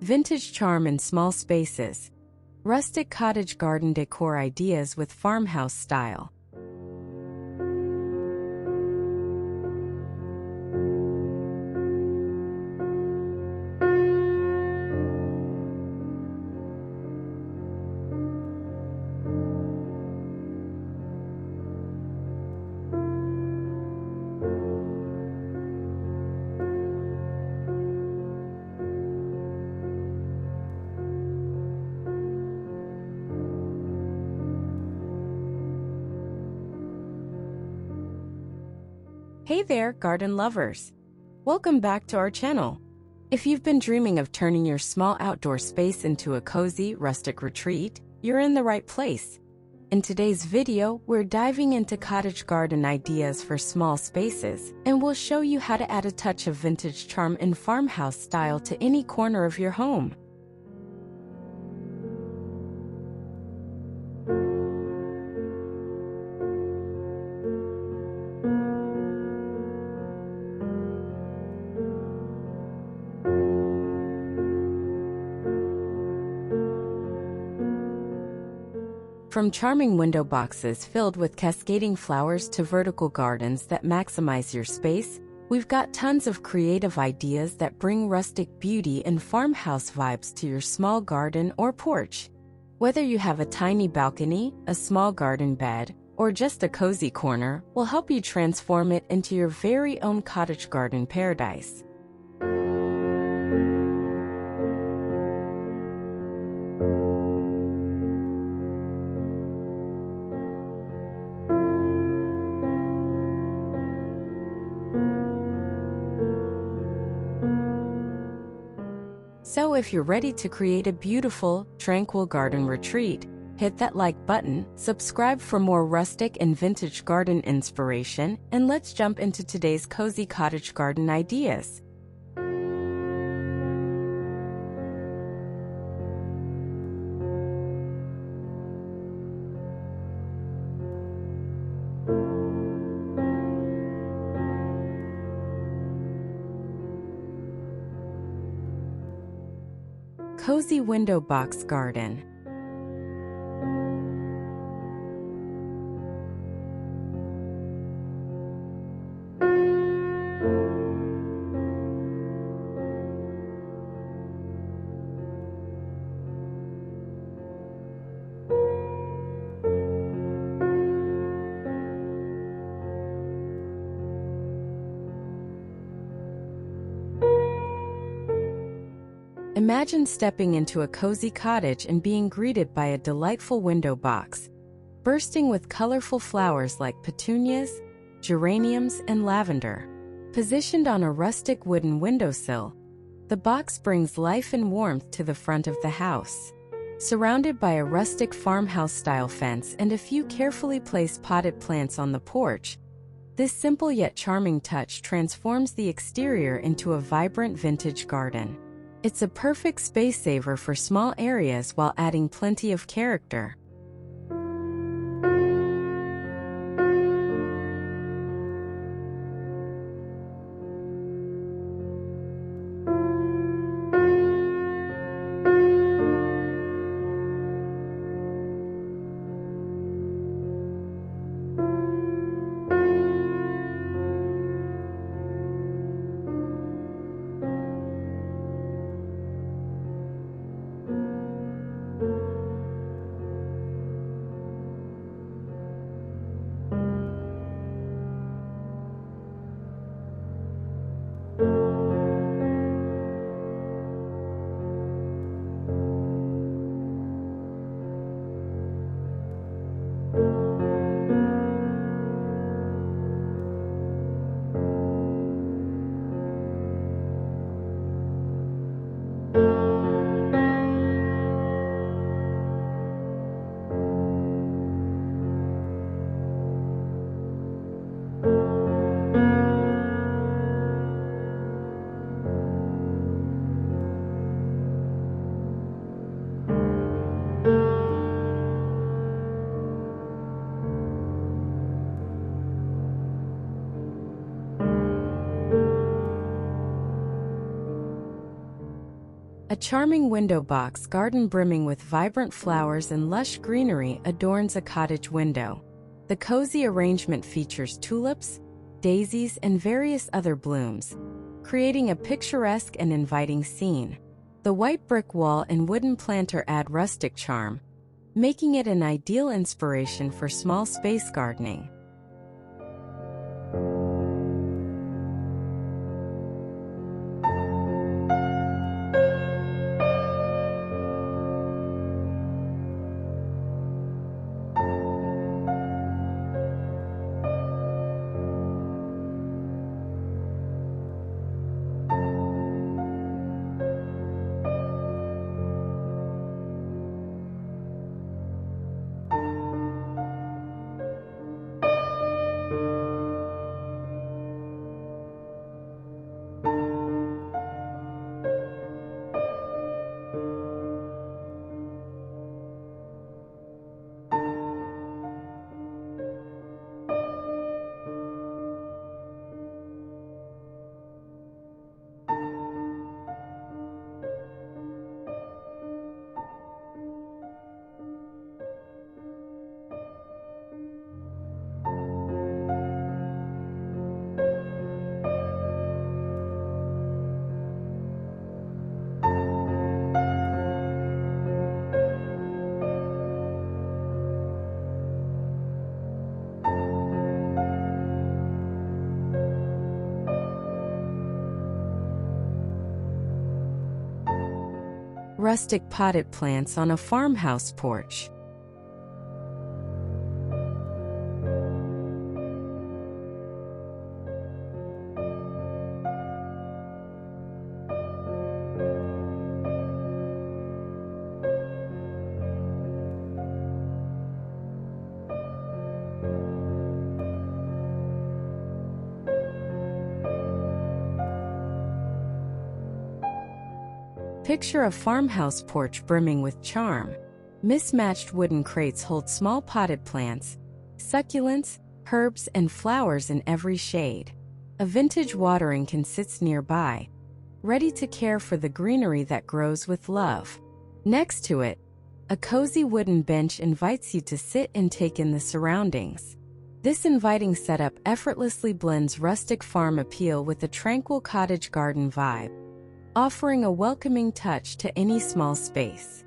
Vintage charm in small spaces. Rustic cottage garden decor ideas with farmhouse style. Hey there, garden lovers! Welcome back to our channel. If you've been dreaming of turning your small outdoor space into a cozy, rustic retreat, you're in the right place. In today's video, we're diving into cottage garden ideas for small spaces, and we'll show you how to add a touch of vintage charm in farmhouse style to any corner of your home. From charming window boxes filled with cascading flowers to vertical gardens that maximize your space, we've got tons of creative ideas that bring rustic beauty and farmhouse vibes to your small garden or porch. Whether you have a tiny balcony, a small garden bed, or just a cozy corner, we'll help you transform it into your very own cottage garden paradise. So if you're ready to create a beautiful, tranquil garden retreat, hit that like button, subscribe for more rustic and vintage garden inspiration, and let's jump into today's cozy cottage garden ideas. Cozy window box garden. Imagine stepping into a cozy cottage and being greeted by a delightful window box, bursting with colorful flowers like petunias, geraniums, and lavender. Positioned on a rustic wooden windowsill, the box brings life and warmth to the front of the house. Surrounded by a rustic farmhouse-style fence and a few carefully placed potted plants on the porch, this simple yet charming touch transforms the exterior into a vibrant vintage garden. It's a perfect space saver for small areas while adding plenty of character. A charming window box garden brimming with vibrant flowers and lush greenery adorns a cottage window. The cozy arrangement features tulips, daisies, and various other blooms, creating a picturesque and inviting scene. The white brick wall and wooden planter add rustic charm, making it an ideal inspiration for small space gardening. Rustic potted plants on a farmhouse porch. Picture a farmhouse porch brimming with charm. Mismatched wooden crates hold small potted plants, succulents, herbs, and flowers in every shade. A vintage watering can sits nearby, ready to care for the greenery that grows with love. Next to it, a cozy wooden bench invites you to sit and take in the surroundings. This inviting setup effortlessly blends rustic farm appeal with a tranquil cottage garden vibe, offering a welcoming touch to any small space.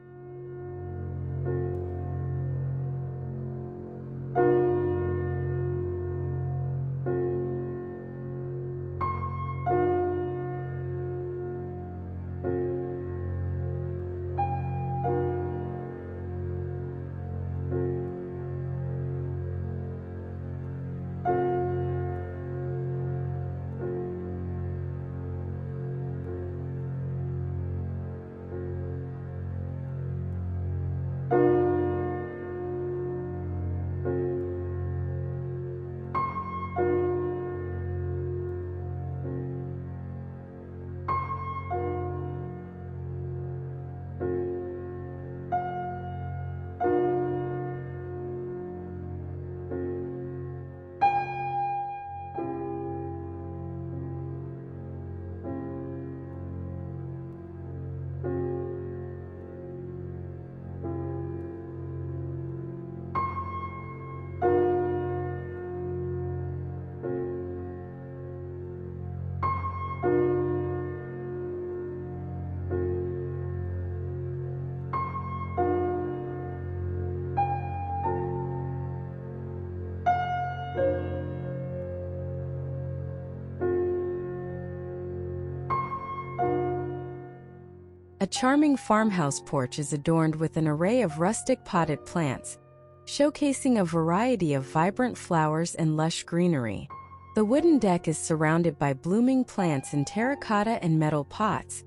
A charming farmhouse porch is adorned with an array of rustic potted plants, showcasing a variety of vibrant flowers and lush greenery. The wooden deck is surrounded by blooming plants in terracotta and metal pots,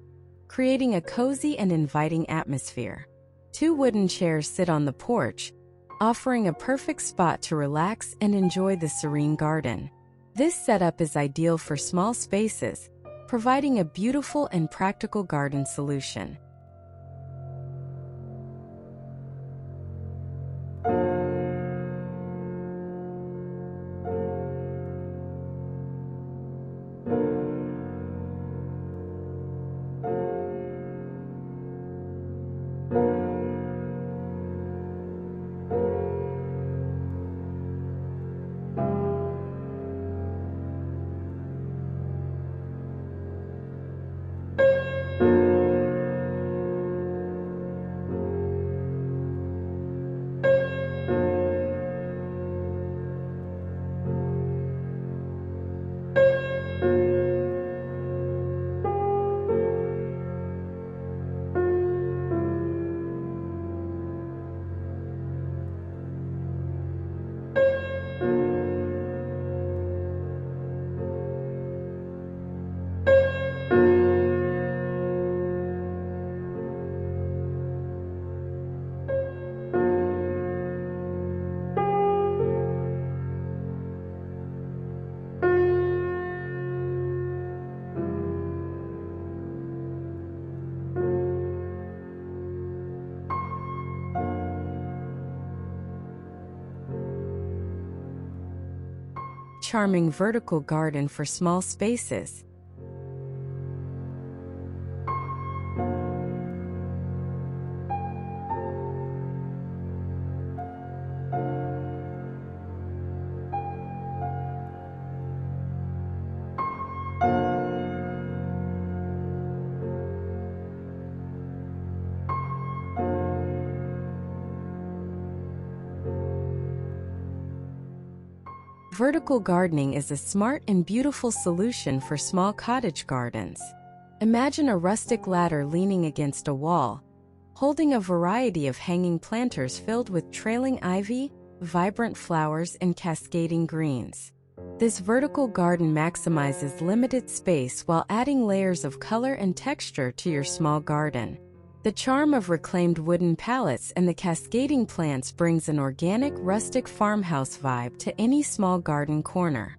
creating a cozy and inviting atmosphere. Two wooden chairs sit on the porch, offering a perfect spot to relax and enjoy the serene garden. This setup is ideal for small spaces, providing a beautiful and practical garden solution. charming vertical garden for small spaces. Vertical gardening is a smart and beautiful solution for small cottage gardens. Imagine a rustic ladder leaning against a wall, holding a variety of hanging planters filled with trailing ivy, vibrant flowers, and cascading greens. This vertical garden maximizes limited space while adding layers of color and texture to your small garden. The charm of reclaimed wooden pallets and the cascading plants brings an organic, rustic farmhouse vibe to any small garden corner.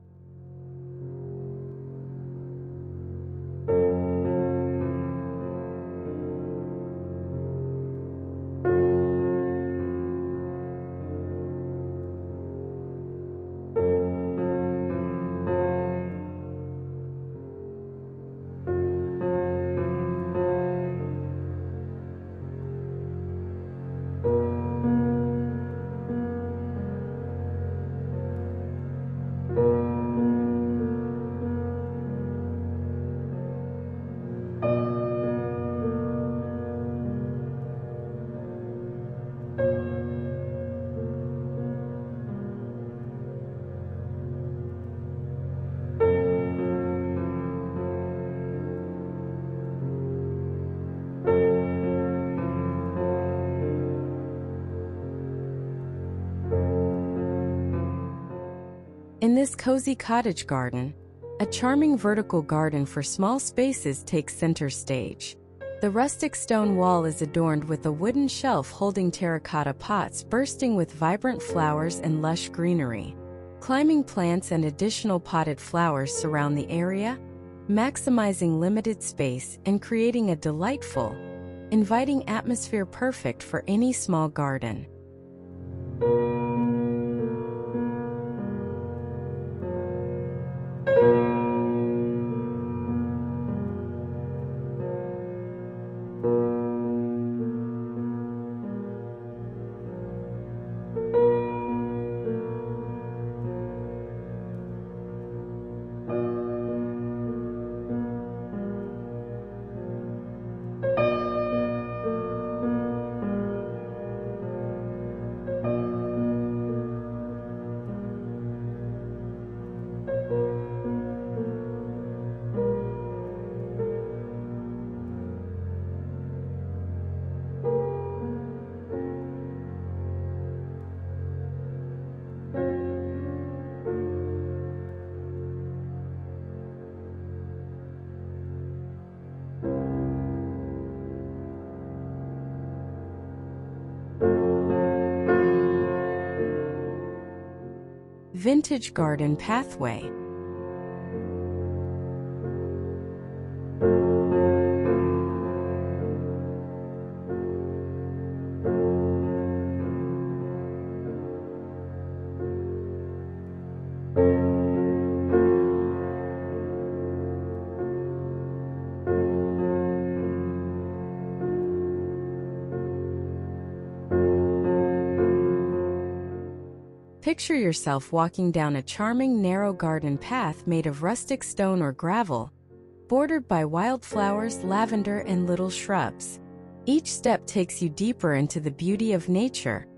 In this cozy cottage garden, a charming vertical garden for small spaces takes center stage. The rustic stone wall is adorned with a wooden shelf holding terracotta pots bursting with vibrant flowers and lush greenery. Climbing plants and additional potted flowers surround the area, maximizing limited space and creating a delightful, inviting atmosphere perfect for any small garden. Vintage garden pathway. Picture yourself walking down a charming, narrow garden path made of rustic stone or gravel, bordered by wildflowers, lavender, and little shrubs. Each step takes you deeper into the beauty of nature,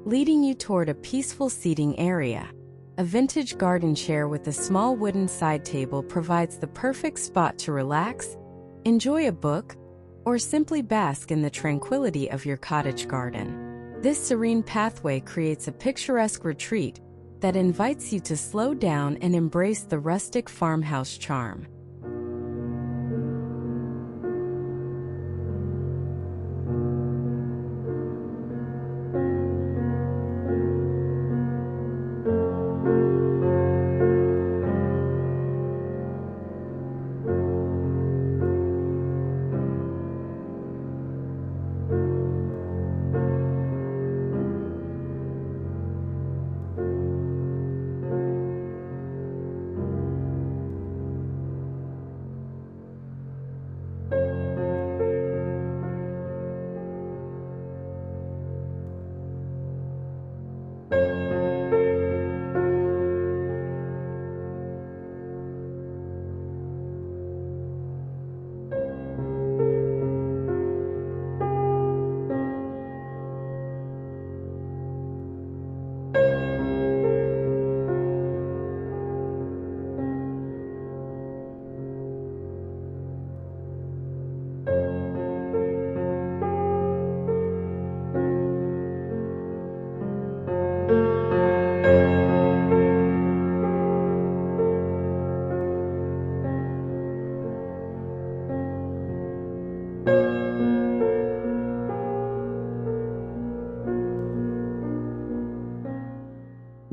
leading you toward a peaceful seating area. A vintage garden chair with a small wooden side table provides the perfect spot to relax, enjoy a book, or simply bask in the tranquility of your cottage garden. This serene pathway creates a picturesque retreat that invites you to slow down and embrace the rustic farmhouse charm.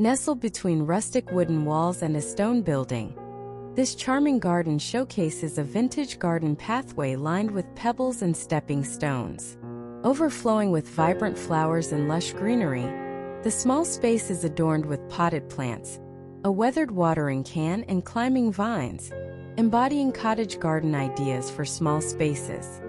Nestled between rustic wooden walls and a stone building, this charming garden showcases a vintage garden pathway lined with pebbles and stepping stones. Overflowing with vibrant flowers and lush greenery, the small space is adorned with potted plants, a weathered watering can, and climbing vines, embodying cottage garden ideas for small spaces.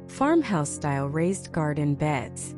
Farmhouse style raised garden beds.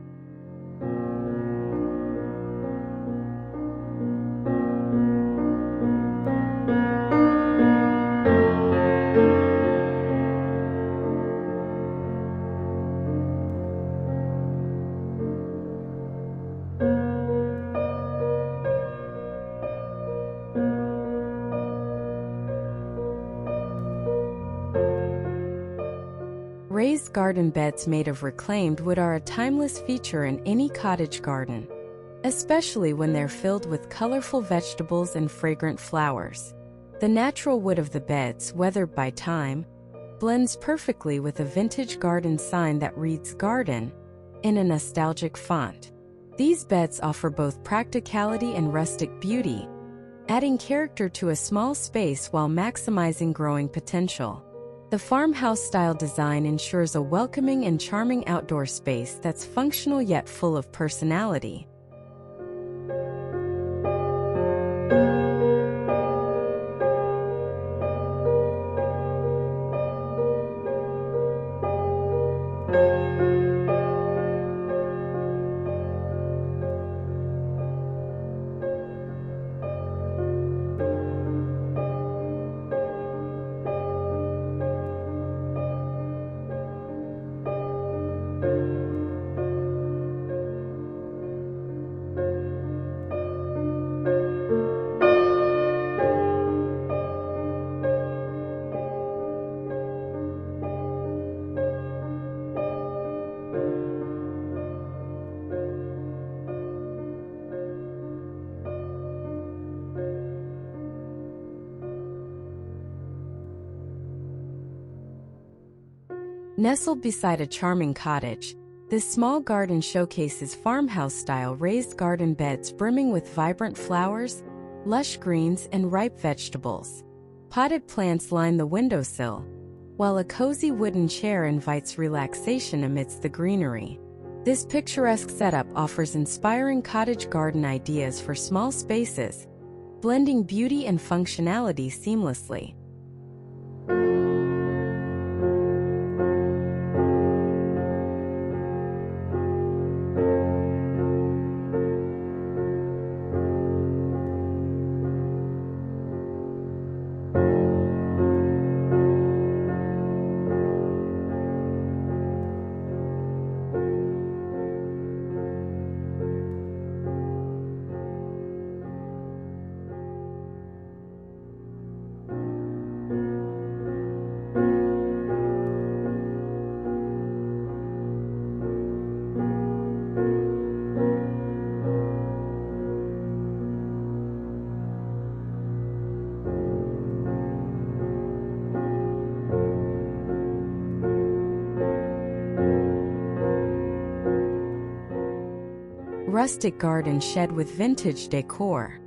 Raised garden beds made of reclaimed wood are a timeless feature in any cottage garden, especially when they're filled with colorful vegetables and fragrant flowers. The natural wood of the beds, weathered by time, blends perfectly with a vintage garden sign that reads "Garden" in a nostalgic font. These beds offer both practicality and rustic beauty, adding character to a small space while maximizing growing potential. The farmhouse-style design ensures a welcoming and charming outdoor space that's functional yet full of personality. Nestled beside a charming cottage, this small garden showcases farmhouse-style raised garden beds brimming with vibrant flowers, lush greens, and ripe vegetables. Potted plants line the windowsill, while a cozy wooden chair invites relaxation amidst the greenery. This picturesque setup offers inspiring cottage garden ideas for small spaces, blending beauty and functionality seamlessly. rustic garden shed with vintage decor.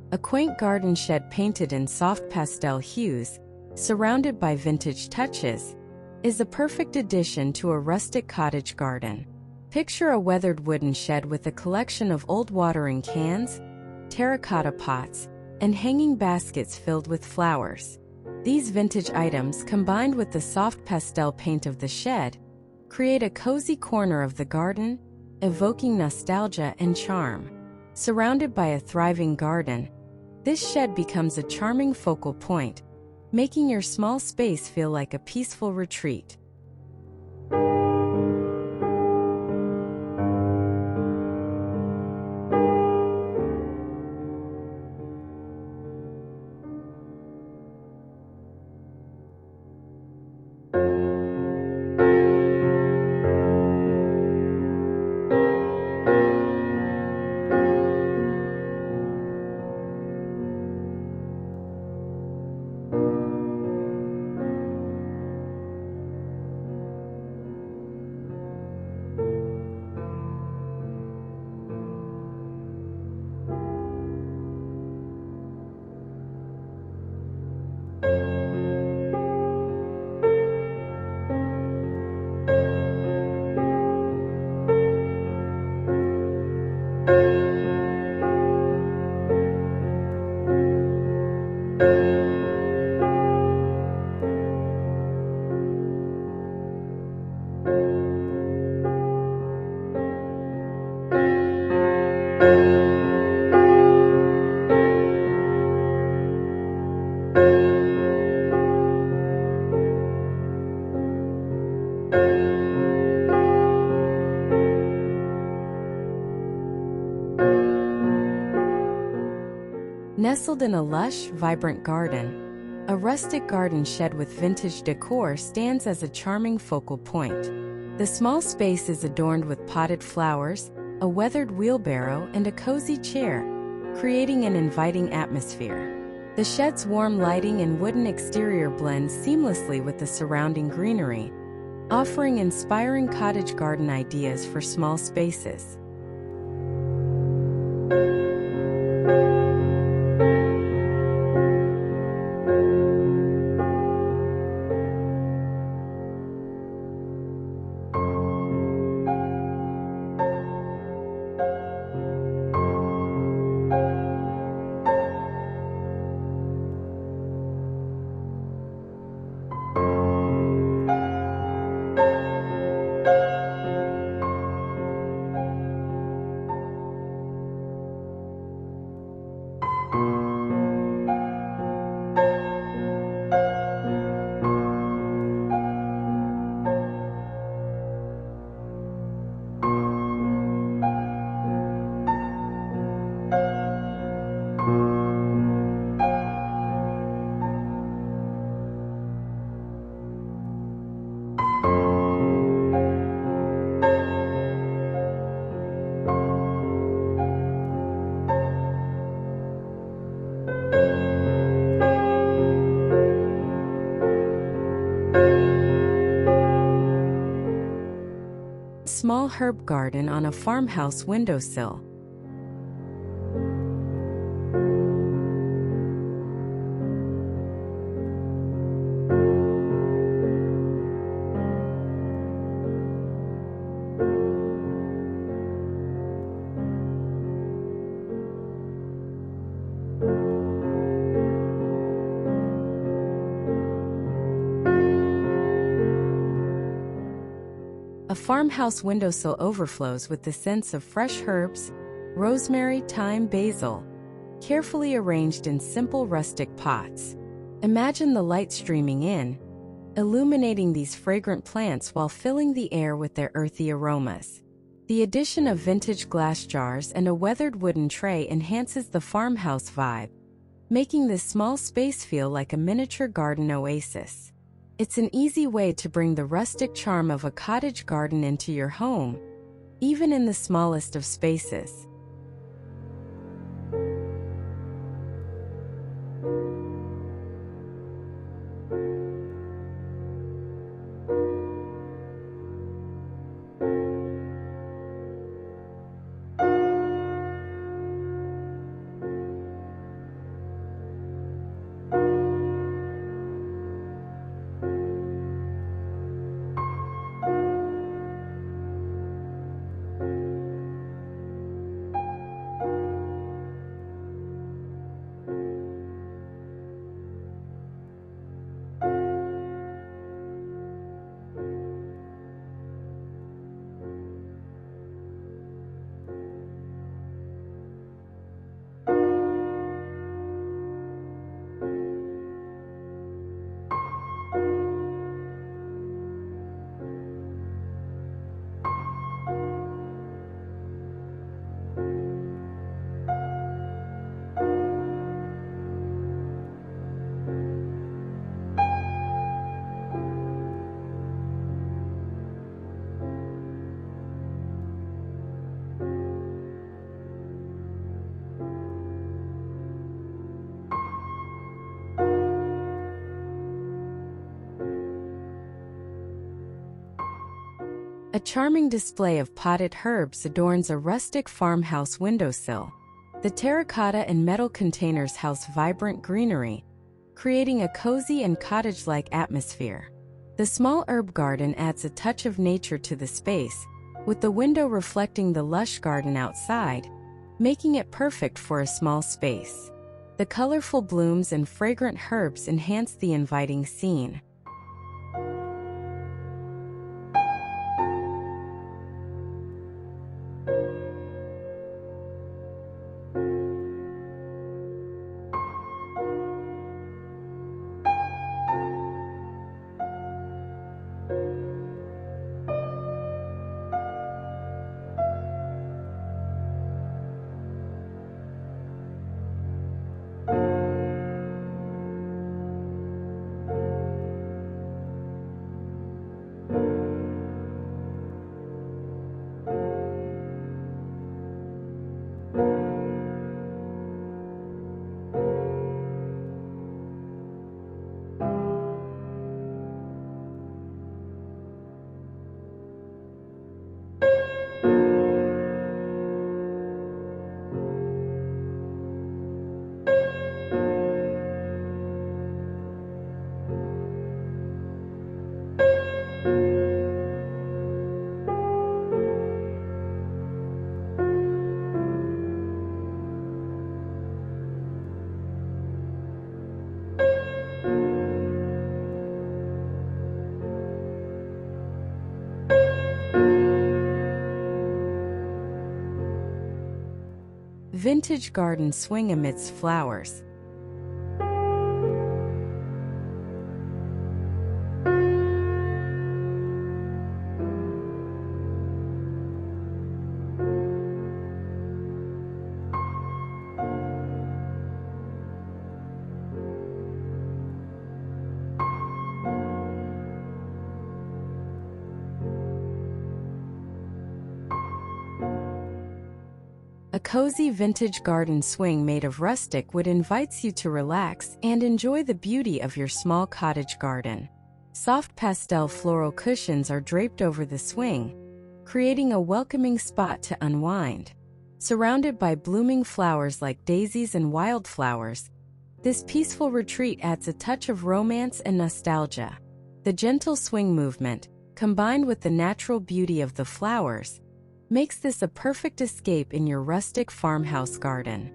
A quaint garden shed painted in soft pastel hues, surrounded by vintage touches, is a perfect addition to a rustic cottage garden. Picture a weathered wooden shed with a collection of old watering cans, terracotta pots, and hanging baskets filled with flowers. These vintage items, combined with the soft pastel paint of the shed, create a cozy corner of the garden, evoking nostalgia and charm. Surrounded by a thriving garden, this shed becomes a charming focal point, making your small space feel like a peaceful retreat. Nestled in a lush, vibrant garden, a rustic garden shed with vintage decor stands as a charming focal point. The small space is adorned with potted flowers, a weathered wheelbarrow, and a cozy chair, creating an inviting atmosphere. The shed's warm lighting and wooden exterior blend seamlessly with the surrounding greenery, offering inspiring cottage garden ideas for small spaces. Small herb garden on a farmhouse windowsill. A farmhouse windowsill overflows with the scents of fresh herbs, rosemary, thyme, basil, carefully arranged in simple rustic pots. Imagine the light streaming in, illuminating these fragrant plants while filling the air with their earthy aromas. The addition of vintage glass jars and a weathered wooden tray enhances the farmhouse vibe, making this small space feel like a miniature garden oasis. It's an easy way to bring the rustic charm of a cottage garden into your home, even in the smallest of spaces. A charming display of potted herbs adorns a rustic farmhouse windowsill. The terracotta and metal containers house vibrant greenery, creating a cozy and cottage-like atmosphere. The small herb garden adds a touch of nature to the space, with the window reflecting the lush garden outside, making it perfect for a small space. The colorful blooms and fragrant herbs enhance the inviting scene. Vintage garden swing amidst flowers. A cozy vintage garden swing made of rustic wood invites you to relax and enjoy the beauty of your small cottage garden. Soft pastel floral cushions are draped over the swing, creating a welcoming spot to unwind. Surrounded by blooming flowers like daisies and wildflowers, this peaceful retreat adds a touch of romance and nostalgia. The gentle swing movement, combined with the natural beauty of the flowers, makes this a perfect escape in your rustic farmhouse garden.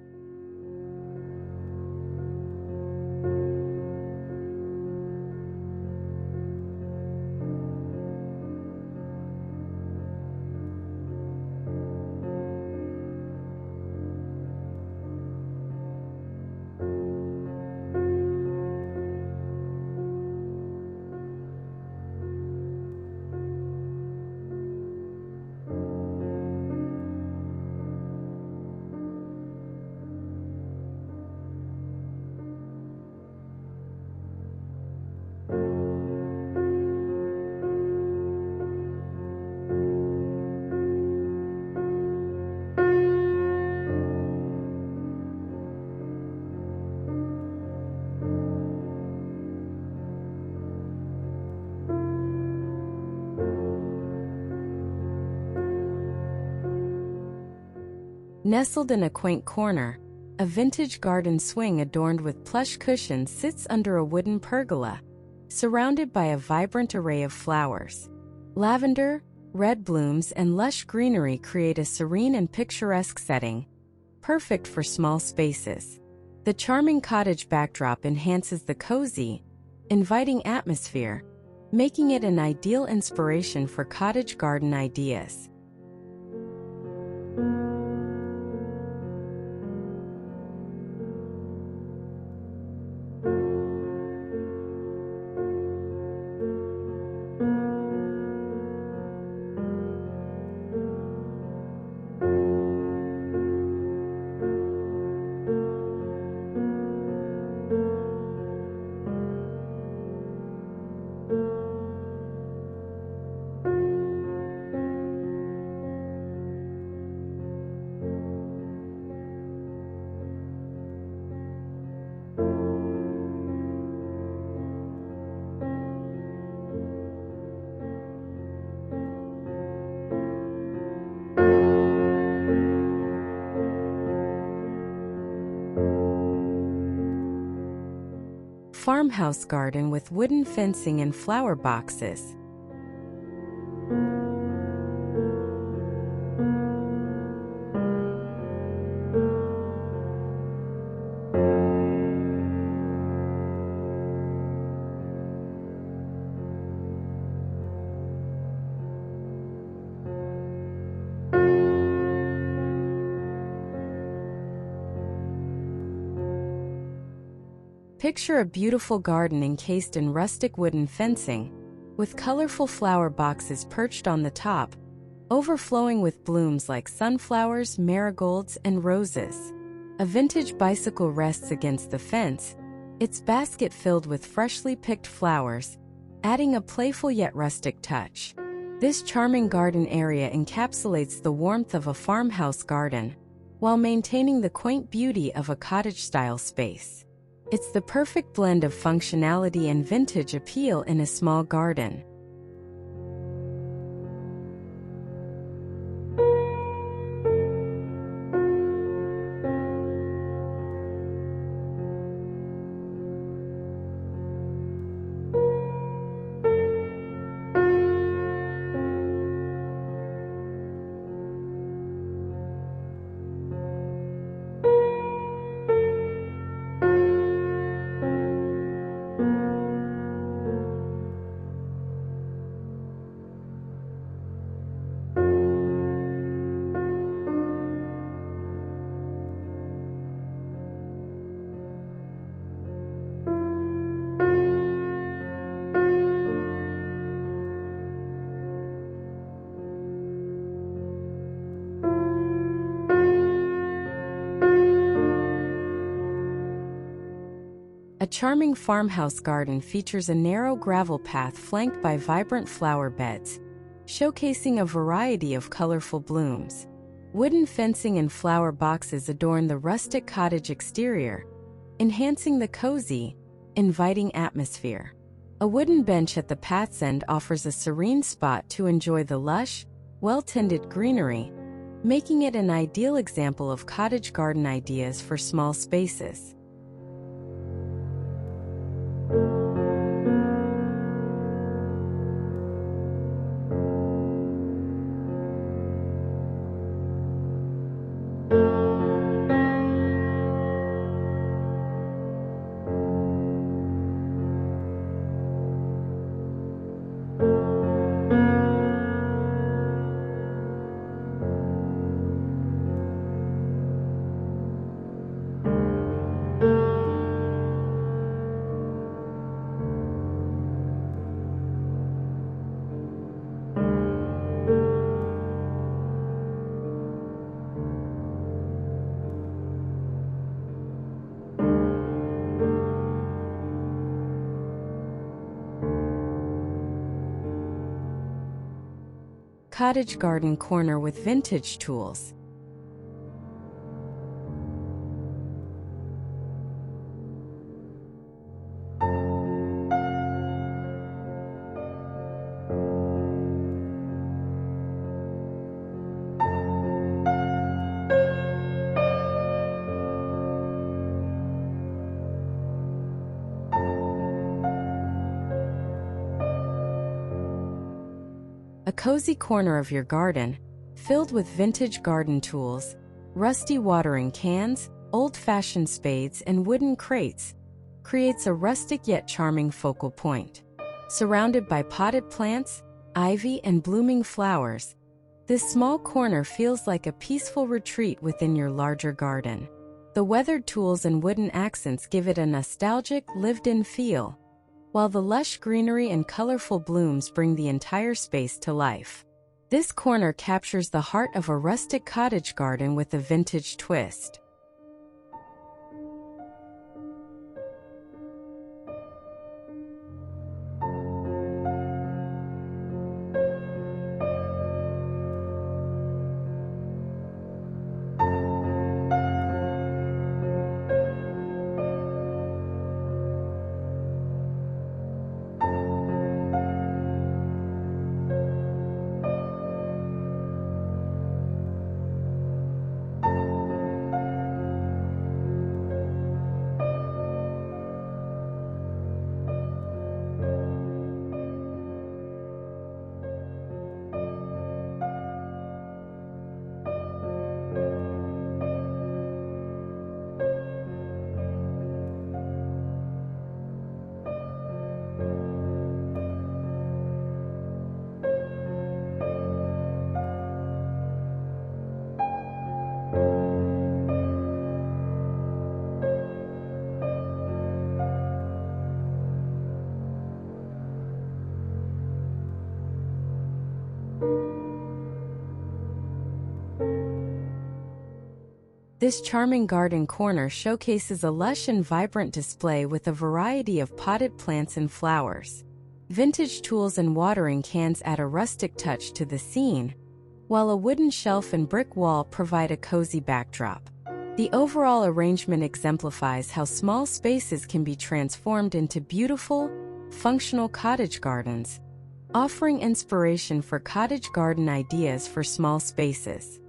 Nestled in a quaint corner, a vintage garden swing adorned with plush cushions sits under a wooden pergola, surrounded by a vibrant array of flowers. Lavender, red blooms, and lush greenery create a serene and picturesque setting, perfect for small spaces. The charming cottage backdrop enhances the cozy, inviting atmosphere, making it an ideal inspiration for cottage garden ideas. Farmhouse garden with wooden fencing and flower boxes. Picture a beautiful garden encased in rustic wooden fencing, with colorful flower boxes perched on the top, overflowing with blooms like sunflowers, marigolds, and roses. A vintage bicycle rests against the fence, its basket filled with freshly picked flowers, adding a playful yet rustic touch. This charming garden area encapsulates the warmth of a farmhouse garden, while maintaining the quaint beauty of a cottage-style space. It's the perfect blend of functionality and vintage appeal in a small garden. A charming farmhouse garden features a narrow gravel path flanked by vibrant flower beds, showcasing a variety of colorful blooms. Wooden fencing and flower boxes adorn the rustic cottage exterior, enhancing the cozy, inviting atmosphere. A wooden bench at the path's end offers a serene spot to enjoy the lush, well-tended greenery, making it an ideal example of cottage garden ideas for small spaces. Cottage garden corner with vintage tools. A cozy corner of your garden, filled with vintage garden tools, rusty watering cans, old-fashioned spades, and wooden crates, creates a rustic yet charming focal point. Surrounded by potted plants, ivy, and blooming flowers, this small corner feels like a peaceful retreat within your larger garden. The weathered tools and wooden accents give it a nostalgic, lived-in feel, while the lush greenery and colorful blooms bring the entire space to life. This corner captures the heart of a rustic cottage garden with a vintage twist. This charming garden corner showcases a lush and vibrant display with a variety of potted plants and flowers. Vintage tools and watering cans add a rustic touch to the scene, while a wooden shelf and brick wall provide a cozy backdrop. The overall arrangement exemplifies how small spaces can be transformed into beautiful, functional cottage gardens, offering inspiration for cottage garden ideas for small spaces.